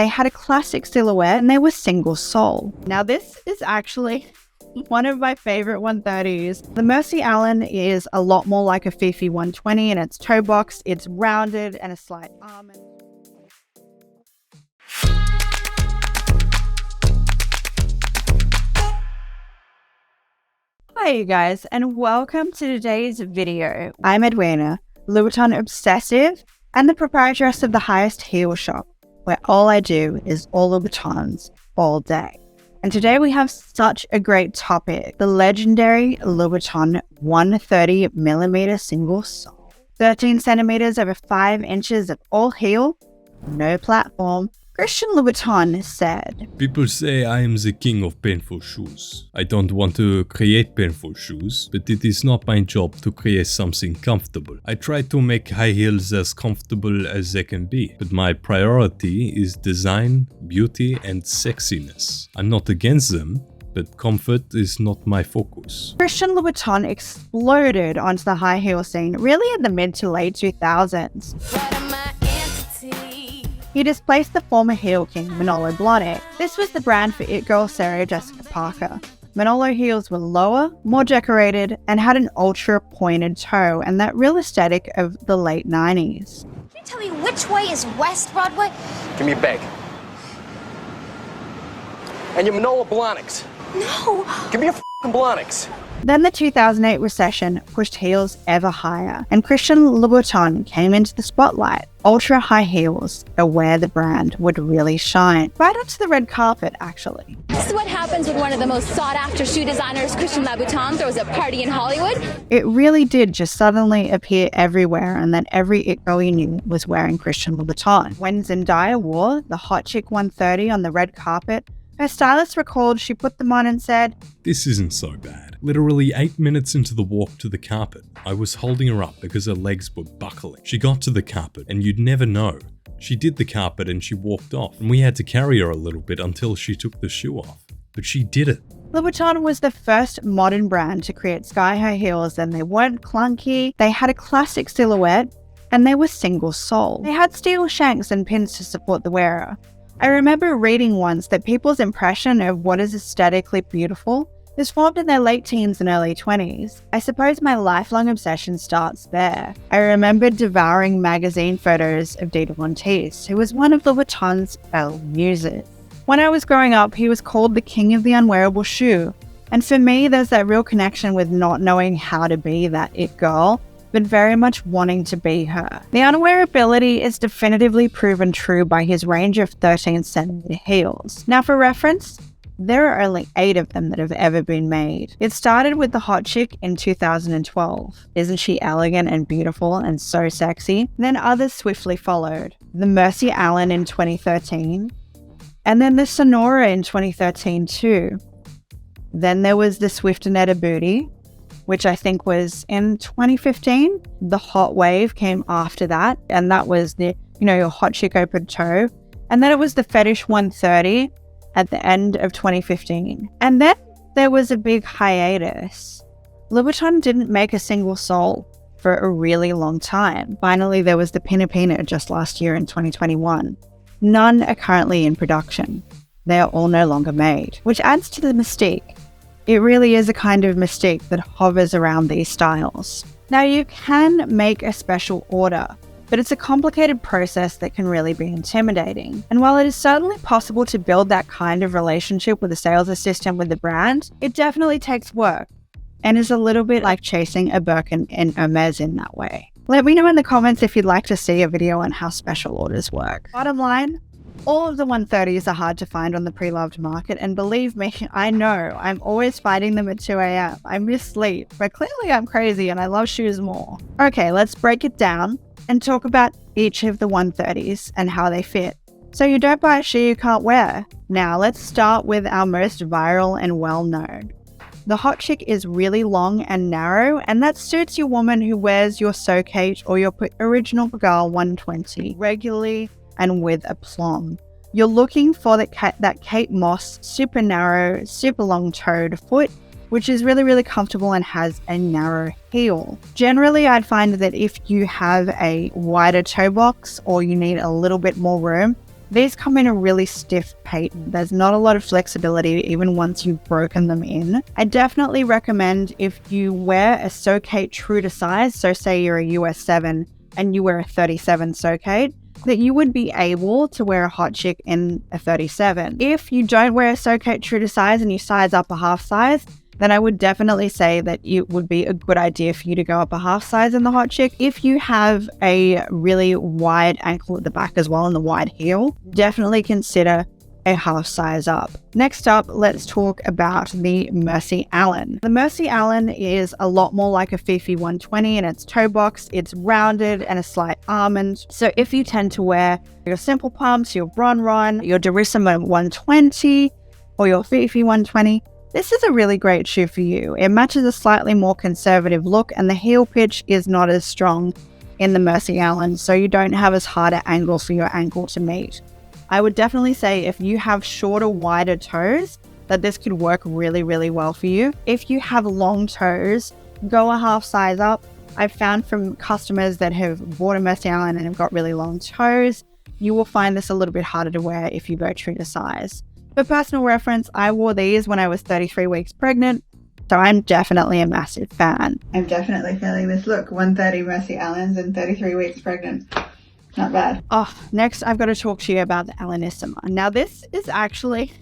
They had a classic silhouette and they were single sole. Now this is actually one of my favorite 130s. The Merci Allen is a lot more like a Fifi 120 in its toe box. It's rounded and a slight almond. Hi you guys, and welcome to today's video. I'm Edwina, Louboutin obsessive and the proprietress of the highest heel shop, where all I do is all Louboutins all day. And today we have such a great topic, the legendary Louboutin 130mm single sole. 13 centimeters over 5 inches of all heel, no platform. Christian Louboutin said, "People say I am the king of painful shoes. I don't want to create painful shoes, but it is not my job to create something comfortable. I try to make high heels as comfortable as they can be, but my priority is design, beauty, and sexiness. I'm not against them, but comfort is not my focus." Christian Louboutin exploded onto the high heel scene really in the mid to late 2000s. He displaced the former heel king Manolo Blahnik. This was the brand for it girl Sarah Jessica Parker. Manolo heels were lower, more decorated, and had an ultra pointed toe and that real aesthetic of the late 90s. Can you tell me which way is West Broadway? Give me a bag. And your Manolo Blahniks. No. Give me your f***ing Blahniks. Then the 2008 recession pushed heels ever higher, and Christian Louboutin came into the spotlight. Ultra high heels are where the brand would really shine. Right onto the red carpet, actually. This is what happens when one of the most sought-after shoe designers, Christian Louboutin, throws a party in Hollywood. It really did just suddenly appear everywhere, and then every it girl you knew was wearing Christian Louboutin. When Zendaya wore the Hot Chick 130 on the red carpet, her stylist recalled she put them on and said, "This isn't so bad." Literally 8 minutes into the walk to the carpet, I was holding her up because her legs were buckling. She got to the carpet and you'd never know. She did the carpet and she walked off, and we had to carry her a little bit until she took the shoe off. But she did it. Louboutin was the first modern brand to create sky-high heels, and they weren't clunky, they had a classic silhouette, and they were single sole. They had steel shanks and pins to support the wearer. I remember reading once that people's impression of what is aesthetically beautiful is formed in their late teens and early 20s. I suppose my lifelong obsession starts there. I remember devouring magazine photos of Dita Von Teese, who was one of Louboutin's early muses. When I was growing up, he was called the king of the unwearable shoe. And for me, there's that real connection with not knowing how to be that it girl, but very much wanting to be her. The unwearability is definitively proven true by his range of 13 centimeter heels. Now for reference, there are only 8 of them that have ever been made. It started with the Hot Chick in 2012. Isn't she elegant and beautiful and so sexy? Then others swiftly followed. The Merci Allen in 2013, and then the Sonora in 2013 too. Then there was the Swiftonetta Booty, which I think was in 2015. The Hot Wave came after that, and that was the, your Hot Chick open toe. And then it was the Fetish 130 at the end of 2015. And then there was a big hiatus. Louboutin didn't make a single sole for a really long time. Finally, there was the Pinapina just last year in 2021. None are currently in production. They are all no longer made, which adds to the mystique. It really is a kind of mystique that hovers around these styles. Now you can make a special order, but it's a complicated process that can really be intimidating. And while it is certainly possible to build that kind of relationship with a sales assistant with the brand, it definitely takes work and is a little bit like chasing a Birkin and Hermes in that way. Let me know in the comments if you'd like to see a video on how special orders work. Bottom line, all of the 130s are hard to find on the pre-loved market, and believe me, I know, I'm always finding them at 2 a.m. I miss sleep, but clearly I'm crazy and I love shoes more. Okay, let's break it down and talk about each of the 130s and how they fit, so you don't buy a shoe you can't wear. Now let's start with our most viral and well-known. The Hot Chick is really long and narrow, and that suits your woman who wears your So Kate or your original Girl 120 regularly and with aplomb. You're looking for that Kate Moss super narrow, super long-toed foot, which is really, really comfortable and has a narrow heel. Generally, I'd find that if you have a wider toe box or you need a little bit more room, These come in a really stiff patent. There's not a lot of flexibility even once you've broken them in. I definitely recommend if you wear a Socate true to size, so say you're a US 7 and you wear a 37 Socate, that you would be able to wear a hot chick in a 37. If you don't wear a Socate true to size and you size up a half size, then I would definitely say that it would be a good idea for you to go up a half size in the hot chick. If you have a really wide ankle at the back as well and the wide heel, definitely consider a half size up. Next up, let's talk about the Merci Allen. The Merci Allen is a lot more like a Fifi 120 in its toe box. It's rounded and a slight almond. So if you tend to wear your simple pumps, your Ron, your Durissima 120, or your Fifi 120, this is a really great shoe for you. It matches a slightly more conservative look and the heel pitch is not as strong in the Merci Allen, so you don't have as hard an angle for your ankle to meet. I would definitely say if you have shorter, wider toes, that this could work really, really well for you. If you have long toes, go a half size up. I've found from customers that have bought a Merci Allen and have got really long toes, you will find this a little bit harder to wear if you go true to size. For personal reference, I wore these when I was 33 weeks pregnant, so I'm definitely a massive fan. I'm definitely feeling this look. 130 Merci Allens and 33 weeks pregnant. Not bad. Oh, next I've got to talk to you about the Allenissima. Now this is actually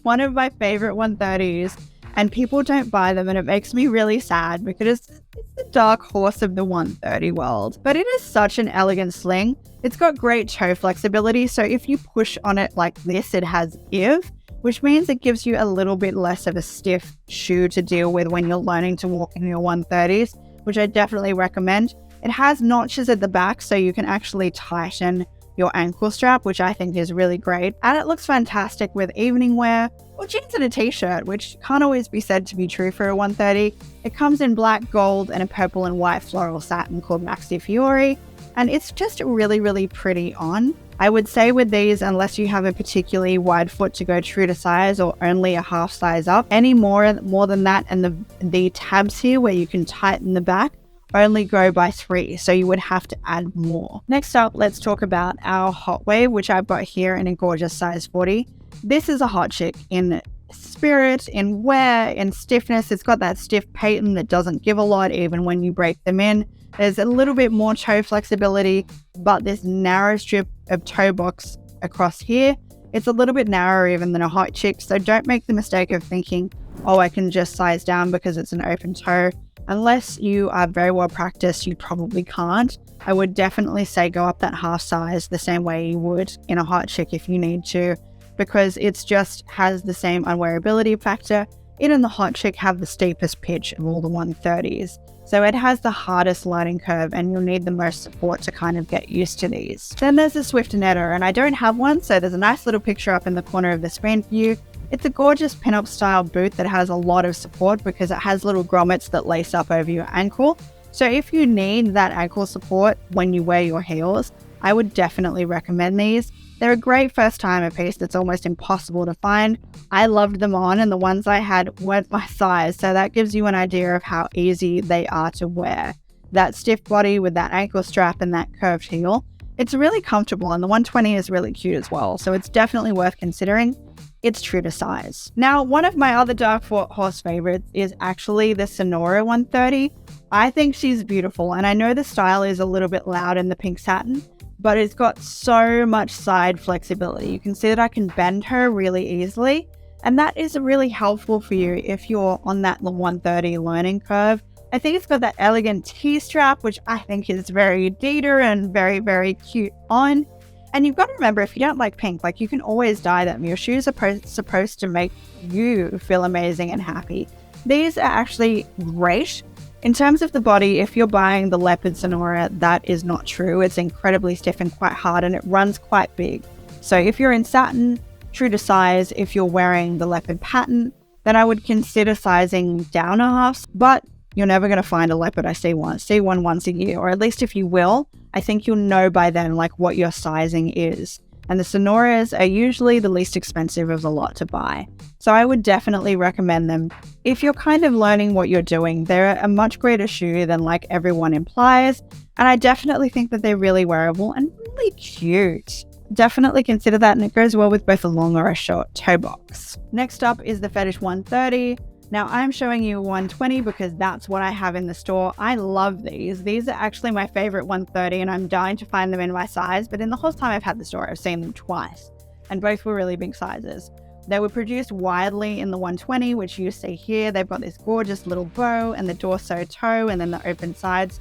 one of my favorite 130s and people don't buy them and it makes me really sad because it's the dark horse of the 130 world. But it is such an elegant sling. It's got great toe flexibility, so if you push on it like this, it has give, which means it gives you a little bit less of a stiff shoe to deal with when you're learning to walk in your 130s, which I definitely recommend. It has notches at the back, so you can actually tighten your ankle strap, which I think is really great. And it looks fantastic with evening wear or jeans and a t-shirt, which can't always be said to be true for a 130. It comes in black, gold, and a purple and white floral satin called Maxi Fiori. And it's just really, really pretty on. I would say with these, unless you have a particularly wide foot to go true to size or only a half size up, any more than that, and the tabs here where you can tighten the back only go by 3, so you would have to add more. Next up, let's talk about our Hot Wave, which I've got here in a gorgeous size 40. This is a hot chick in spirit, in wear, in stiffness. It's got that stiff patent that doesn't give a lot even when you break them in. There's a little bit more toe flexibility, but this narrow strip of toe box across here, it's a little bit narrower even than a hot chick, so don't make the mistake of thinking, oh, I can just size down because it's an open toe. Unless you are very well practiced, you probably can't. I would definitely say go up that half size the same way you would in a hot chick if you need to, because it's just has the same unwearability factor. It and the hot chick have the steepest pitch of all the 130s. So it has the hardest learning curve and you'll need the most support to kind of get used to these. Then there's the Swiftinetta, and I don't have one, so there's a nice little picture up in the corner of the screen for you. It's a gorgeous pin-up style boot that has a lot of support because it has little grommets that lace up over your ankle. So if you need that ankle support when you wear your heels, I would definitely recommend these. They're a great first timer piece that's almost impossible to find. I loved them on, and the ones I had weren't my size, so that gives you an idea of how easy they are to wear. That stiff body with that ankle strap and that curved heel, it's really comfortable, and the 120 is really cute as well, so it's definitely worth considering. It's true to size. Now, one of my other dark horse favorites is actually the Sonora 130. I think she's beautiful, and I know the style is a little bit loud in the pink satin, but it's got so much side flexibility. You can see that I can bend her really easily, and that is really helpful for you if you're on that 130 learning curve. I think it's got that elegant T-strap, which I think is very Dieter and very, very cute on. And you've got to remember, if you don't like pink, like you can always dye them. Your shoes are supposed to make you feel amazing and happy. These are actually great. In terms of the body, if you're buying the leopard Sonora, that is not true. It's incredibly stiff and quite hard, and it runs quite big. So if you're in satin, true to size, if you're wearing the leopard pattern, then I would consider sizing down a half. But you're never going to find a leopard I see one once a year, or at least if you will, I think you'll know by then like what your sizing is. And the Sonoras are usually the least expensive of the lot to buy. So I would definitely recommend them. If you're kind of learning what you're doing, they're a much greater shoe than like everyone implies. And I definitely think that they're really wearable and really cute. definitely consider that, and it goes well with both a long or a short toe box. Next up is the Fetish 130. Now I'm showing you 120 because that's what I have in the store. I love these. These are actually my favorite 130 and I'm dying to find them in my size, but in the whole time I've had the store, I've seen them twice and both were really big sizes. They were produced widely in the 120, which you see here. They've got this gorgeous little bow and the dorso toe and then the open sides,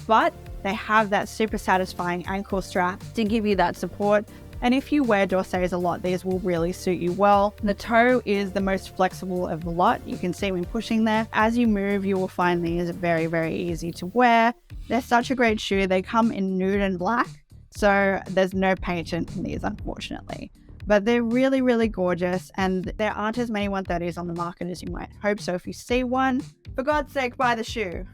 but they have that super satisfying ankle strap to give you that support. And if you wear dorsos a lot, these will really suit you well. The toe is the most flexible of the lot. You can see when pushing there. As you move, you will find these very, very easy to wear. They're such a great shoe. They come in nude and black, so there's no patent in these, unfortunately. But they're really, really gorgeous, and there aren't as many 130s on the market as you might hope. So if you see one, for God's sake, buy the shoe.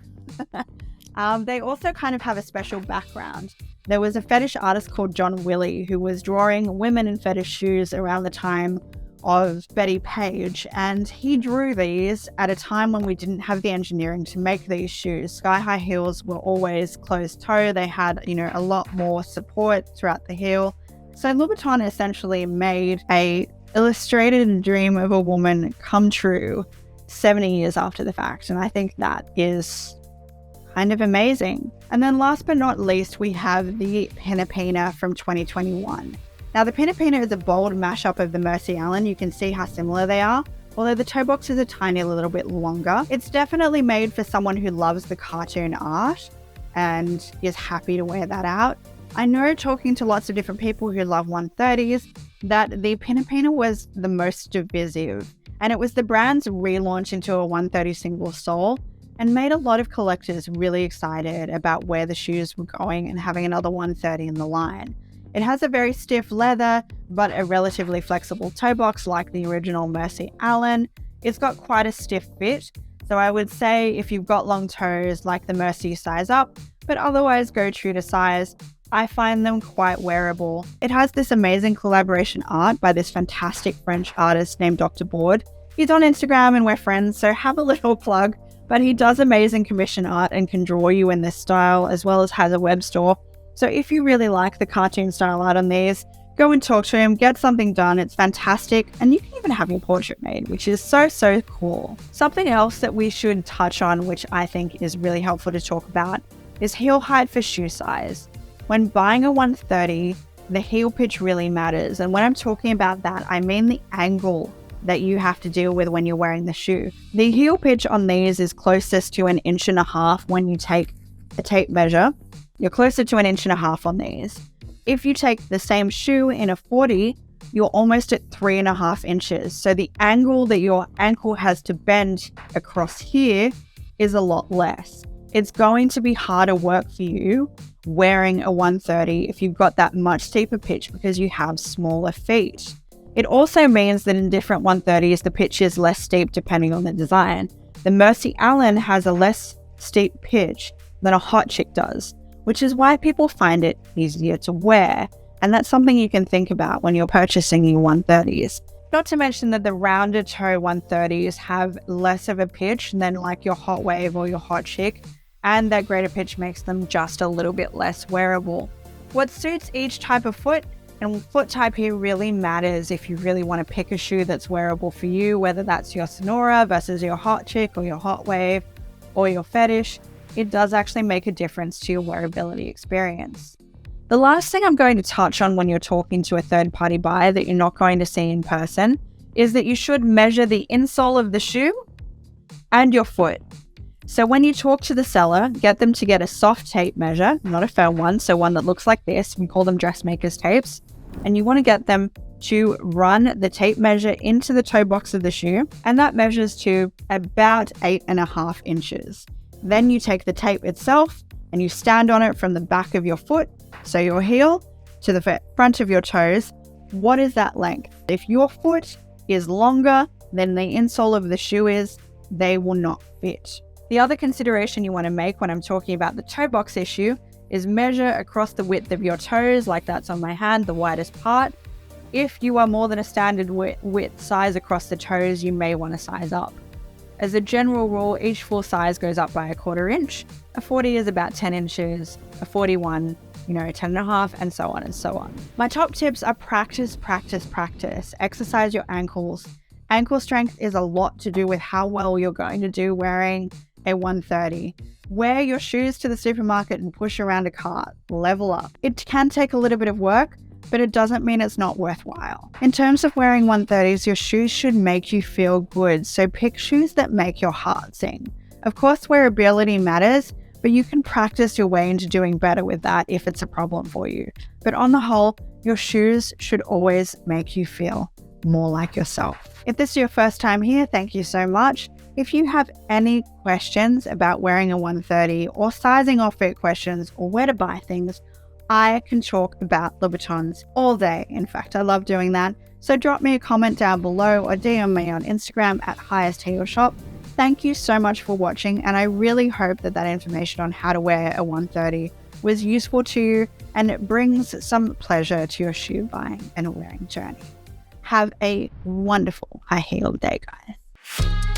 They also kind of have a special background. There was a fetish artist called John Willie who was drawing women in fetish shoes around the time of Betty Page, and he drew these at a time when we didn't have the engineering to make these shoes. Sky-high heels were always closed toe. They had, a lot more support throughout the heel. So Louboutin essentially made a illustrated dream of a woman come true 70 years after the fact, and I think that is kind of amazing. And then last but not least, we have the Pinapina from 2021. Now the Pinapina is a bold mashup of the Merci Allen. You can see how similar they are, although the toe box is a tiny little bit longer. It's definitely made for someone who loves the cartoon art and is happy to wear that out. I know, talking to lots of different people who love 130s, that the Pinapina was the most divisive, and it was the brand's relaunch into a 130 single sole and made a lot of collectors really excited about where the shoes were going and having another 130 in the line. It has a very stiff leather, but a relatively flexible toe box like the original Merci Allen. It's got quite a stiff fit, so I would say if you've got long toes, like the Merci, size up, but otherwise go true to size. I find them quite wearable. It has this amazing collaboration art by this fantastic French artist named Dr. Board. He's on Instagram and we're friends, so have a little plug. But he does amazing commission art and can draw you in this style, as well as has a web store. So if you really like the cartoon style art on these, go and talk to him, get something done. It's fantastic. And you can even have your portrait made, which is so, so cool. Something else that we should touch on, which I think is really helpful to talk about, is heel height for shoe size. When buying a 130, the heel pitch really matters. And when I'm talking about that, I mean the angle that you have to deal with when you're wearing the shoe. The heel pitch on these is closest to 1.5 inches when you take a tape measure. You're closer to 1.5 inches on these. If you take the same shoe in a 40, you're almost at 3.5 inches. So the angle that your ankle has to bend across here is a lot less. It's going to be harder work for you wearing a 130 if you've got that much steeper pitch because you have smaller feet. It also means that in different 130s, the pitch is less steep depending on the design. The Merci Allen has a less steep pitch than a hot chick does, which is why people find it easier to wear. And that's something you can think about when you're purchasing your 130s. Not to mention that the rounded toe 130s have less of a pitch than like your hot wave or your hot chick, and that greater pitch makes them just a little bit less wearable. What suits each type of foot and foot type here really matters if you really want to pick a shoe that's wearable for you, whether that's your Sonora versus your hot chick or your hot wave or your fetish. It does actually make a difference to your wearability experience. The last thing I'm going to touch on when you're talking to a third-party buyer that you're not going to see in person is that you should measure the insole of the shoe and your foot. So when you talk to the seller, get them to get a soft tape measure, not a firm one, so one that looks like this. We call them dressmaker's tapes. And you want to get them to run the tape measure into the toe box of the shoe, and that measures to about 8.5 inches. Then you take the tape itself and you stand on it from the back of your foot, so your heel, to the front of your toes. What is that length? If your foot is longer than the insole of the shoe is, they will not fit. The other consideration you want to make when I'm talking about the toe box issue is measure across the width of your toes, like that's on my hand, the widest part. If you are more than a standard width size across the toes, you may want to size up. As a general rule, each full size goes up by 1/4 inch. A 40 is about 10 inches, a 41 10.5, and so on and so on. My top tips are practice, practice, practice. Exercise your ankles. Ankle strength is a lot to do with how well you're going to do wearing a 130. Wear your shoes to the supermarket and push around a cart. Level up. It can take a little bit of work, but it doesn't mean it's not worthwhile. In terms of wearing 130s, your shoes should make you feel good, so pick shoes that make your heart sing. Of course, wearability matters, but you can practice your way into doing better with that if it's a problem for you. But on the whole, your shoes should always make you feel more like yourself. If this is your first time here, thank you so much. If you have any questions about wearing a 130 or sizing or fit questions or where to buy things, I can talk about Louboutins all day. In fact, I love doing that. So drop me a comment down below or DM me on Instagram at Highest Heel Shop. Thank you so much for watching, and I really hope that information on how to wear a 130 was useful to you and it brings some pleasure to your shoe buying and wearing journey. Have a wonderful high heel day, guys.